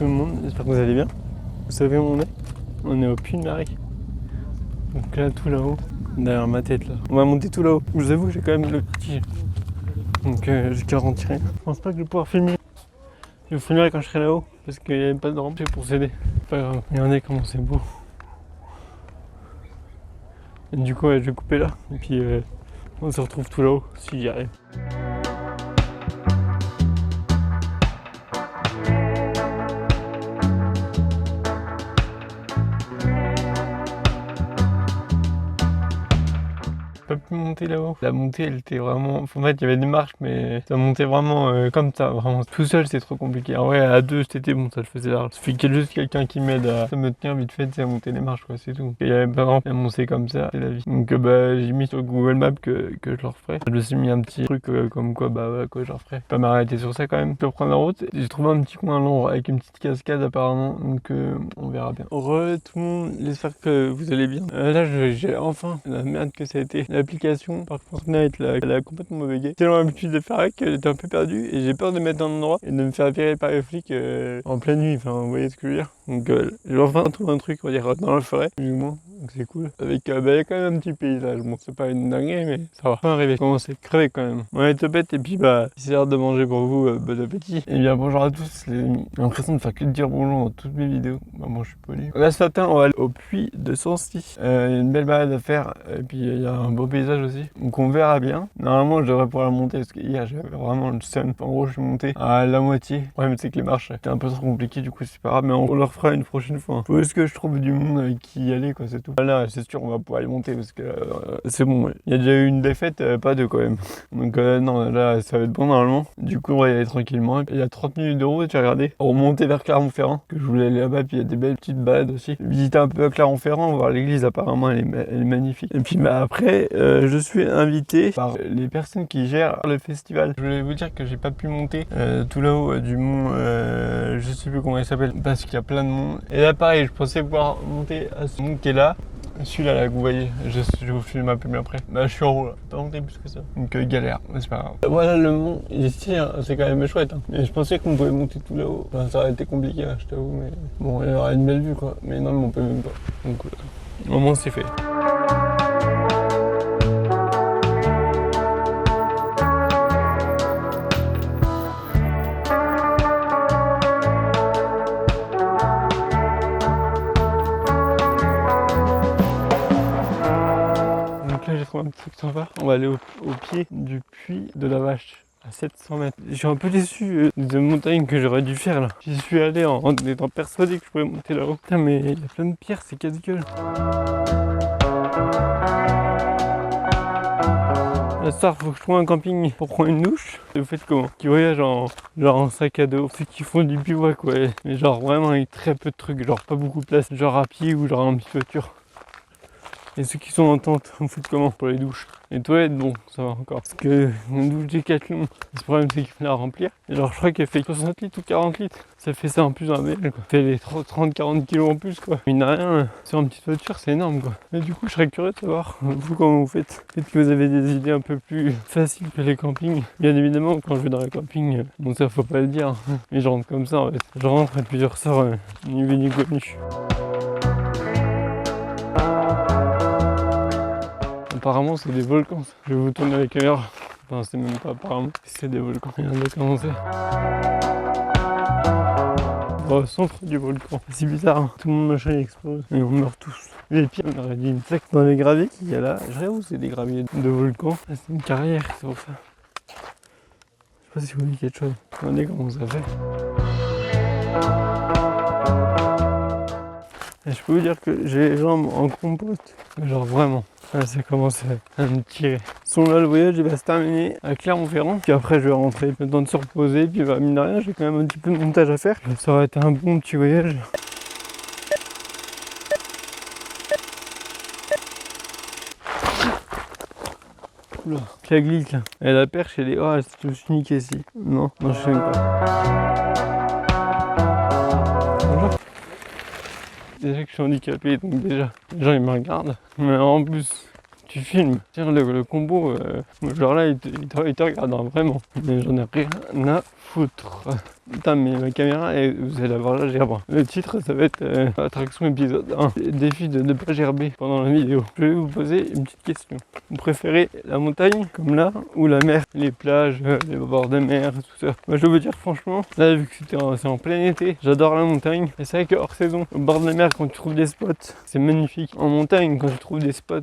tout le monde, j'espère que vous allez bien. Vous savez où on est? On est au Puy de Marie. Donc là, tout là-haut, derrière ma tête là. On va monter tout là-haut. Je vous avoue que j'ai quand même le petit. Donc j'ai garanti rien. Je pense pas que je vais pouvoir filmer. Je vous filmerai quand je serai là-haut parce qu'il n'y avait pas de rampe pour s'aider. Pas grave. Regardez comment c'est beau. Et du coup, je vais couper là. Et puis on se retrouve tout là-haut si j'y arrive. Pas pu monter là-haut. La montée, elle était vraiment. En fait, il y avait des marches, mais ça montait vraiment comme ça. Vraiment, tout seul, c'est trop compliqué. En vrai, à deux, c'était bon, ça le faisait large. Il suffit qu'il y ait juste quelqu'un qui m'aide à me tenir vite fait, à monter les marches, quoi, c'est tout. Et il y avait pas vraiment à monter comme ça, c'est la vie. Donc, j'ai mis sur Google Maps que je le referai. Je me suis mis un petit truc comme quoi, bah voilà, quoi, je le referai. Pas m'arrêter sur ça quand même. Je vais reprendre la route. J'ai trouvé un petit coin long avec une petite cascade apparemment. Donc, on verra bien. Re tout le monde, j'espère que vous allez bien. Là, j'ai enfin la merde que ça a été. L'application par Fortnite là, elle a complètement bugué. J'ai l'habitude de faire avec, j'étais un peu perdu et j'ai peur de mettre un endroit et de me faire virer par les flics en pleine nuit, enfin vous voyez ce que je veux dire. Donc j'ai enfin trouvé un truc, on va dire dans la forêt, plus ou moins, donc c'est cool. Avec il y a quand même un petit paysage, bon c'est pas une dinguerie mais ça va. Enfin arriver, commence à être crevé quand même. On est topette et puis bah si c'est l'heure de manger pour vous, bon appétit. Et bien bonjour à tous, j'ai l'impression de faire que de dire bonjour dans toutes mes vidéos. Bah moi je suis poli. Là ce matin on va aller au puits de Sancy. Il y a une belle balade à faire et puis il y a un beau paysage aussi. Donc on verra bien. Normalement je devrais pouvoir la monter parce que hier j'avais vraiment le seum. En gros je suis monté à la moitié. Le problème c'est que les marches étaient un peu trop compliquées, du coup c'est pas grave, mais on le refera une prochaine fois. Faut juste que je trouve du monde avec qui y aller, quoi, c'est tout. Là c'est sûr on va pouvoir aller monter parce que c'est bon, ouais. Il y a déjà eu une défaite, pas deux quand même. Donc non là ça va être bon normalement. Du coup on va y aller tranquillement. Il y a 30 minutes de route, j'ai regardé. Pour remonter vers Clermont-Ferrand, que je voulais aller là-bas, puis il y a des belles petites balades aussi. Visiter un peu à Clermont-Ferrand, voir l'église, apparemment elle est magnifique. Et puis bah après je suis invité par les personnes qui gèrent le festival. Je voulais vous dire que j'ai pas pu monter tout là-haut du mont, je sais plus comment il s'appelle, parce qu'il y a plein de monde. Et là pareil, je pensais pouvoir monter à ce mont qui est là. Celui-là là que vous voyez, je vous filme un peu mieux après. Bah je suis en haut là, pas monter plus que ça. Donc galère, mais c'est pas grave. Voilà le mont, ici hein, c'est quand même chouette. Hein. Et je pensais qu'on pouvait monter tout là-haut. Enfin, ça aurait été compliqué, hein, je t'avoue, mais bon, il y aura une belle vue quoi. Mais non, mais on peut même pas. Donc au moins c'est fait. J'ai trouvé un truc sympa. On va aller au pied du puits de la Vache, à 700 mètres. Je suis un peu déçu des montagnes que j'aurais dû faire là. J'y suis allé en étant persuadé que je pouvais monter là-haut. Putain, mais il y a plein de pierres, c'est casse-gueule. La star, faut que je trouve un camping pour prendre une douche. Et vous faites comment? Qui voyagent en sac à dos. Ceux qui font du bivouac, ouais. Mais genre vraiment avec très peu de trucs, genre pas beaucoup de place. Genre à pied ou genre en petite voiture. Et ceux qui sont en tente, on fait comment pour les douches? Les toilettes, bon, ça va encore. Parce que une douche Décathlon, le problème c'est qu'il faut la remplir. Et genre je crois qu'elle fait 60 litres ou 40 litres. Ça fait ça en plus un bel, quoi. Ça fait les 30-40 kilos en plus, quoi. Mine de rien, sur une petite voiture, c'est énorme, quoi. Et du coup, je serais curieux de savoir, vous, comment vous faites. Peut-être que vous avez des idées un peu plus faciles que les campings. Bien évidemment, quand je vais dans les campings, bon ça faut pas le dire. Mais je rentre comme ça, en fait. Je rentre et puis je ressors ni vu ni connu. Apparemment c'est des volcans. Je vais vous tourner la caméra. Enfin c'est même pas apparemment. C'est des volcans. Il vient de commencer. Au centre du volcan. C'est bizarre, hein. Tout le monde machin explose. Et on meurt tous. Les pires, on aurait dit une secte dans les graviers qu'il y a là. Je sais où c'est des graviers de volcan. Ah, c'est une carrière, c'est pour ça. Je sais pas si vous voyez quelque chose. Regardez comment ça fait. Et je peux vous dire que j'ai les jambes en compote. Genre vraiment. Là, ça commence à me tirer. Son là, le voyage il va se terminer à Clermont-Ferrand. Puis après, je vais rentrer, le temps de se reposer. Puis bah, mine de rien, j'ai quand même un petit peu de montage à faire. Ça aurait été un bon petit voyage. Oula, la glisse là. Et la perche, elle est. Oh, je me suis niqué ici. Non, je sais même pas. Bonjour. Déjà que je suis handicapé, donc déjà, les gens ils me regardent. Mais en plus, tu filmes. Tiens, le combo, genre là, il te regarde, hein, vraiment. Mais j'en ai rien à foutre. Putain, mais ma caméra, vous allez la voir là, gerbe. Le titre, ça va être attraction épisode 1. Défi de ne pas gerber pendant la vidéo. Je vais vous poser une petite question. Vous préférez la montagne, comme là, ou la mer? Les plages, les bords de mer, tout ça. Moi, je dois vous dire, franchement, là, vu que c'est en plein été, j'adore la montagne. Et c'est vrai que hors saison, au bord de la mer, quand tu trouves des spots, c'est magnifique. En montagne, quand tu trouves des spots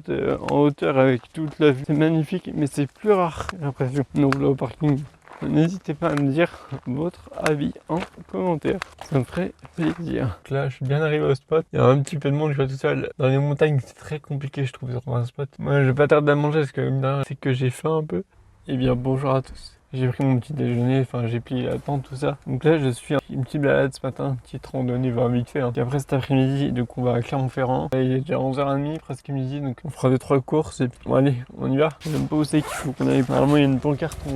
en hauteur avec toute la vue, c'est magnifique, mais c'est plus rare, j'ai l'impression. Donc là, au parking, n'hésitez pas à me dire votre avis en commentaire, ça me ferait plaisir. Donc là, je suis bien arrivé au spot. Il y a un petit peu de monde, je suis tout seul. Dans les montagnes, c'est très compliqué, je trouve, de trouver un spot. Moi, je vais pas tarder à manger parce que c'est que j'ai faim un peu. Eh bien, bonjour à tous. J'ai pris mon petit déjeuner, enfin j'ai plié la tente, tout ça. Donc là je suis une petite balade ce matin, une petite randonnée, vite fait. Puis après cet après-midi, donc on va à Clermont-Ferrand. Il est déjà 11h30, presque midi, donc on fera 2-3 courses et puis bon allez, on y va. Je sais même pas où c'est qu'il faut qu'on aille. Normalement il y a une pancarte où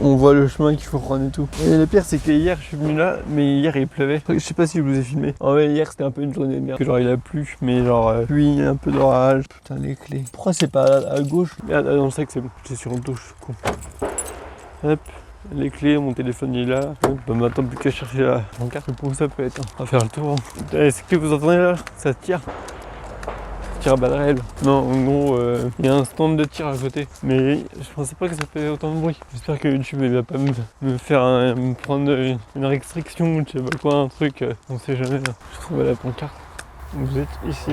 on voit le chemin qu'il faut prendre et tout. Et le pire c'est que hier je suis venu là, mais hier il pleuvait. Je sais pas si je vous ai filmé. En vrai hier c'était un peu une journée de merde. Genre il a plu, mais genre pluie, un peu d'orage. Putain les clés. Pourquoi c'est pas à gauche? Merde, dans le sac c'est bon. J'étais sur une touche, con. Hop, les clés, mon téléphone il est là. Bah maintenant plus qu'à chercher la pancarte pour ça peut être. On va faire le tour. Est-ce que vous entendez là? Ça tire. Ça tire à balles réelles. Non, en gros, il y a un stand de tir à côté. Mais je pensais pas que ça faisait autant de bruit. J'espère que YouTube il va pas me faire me prendre une restriction, je sais pas quoi, un truc. On sait jamais là. Je trouve la pancarte. Vous êtes ici.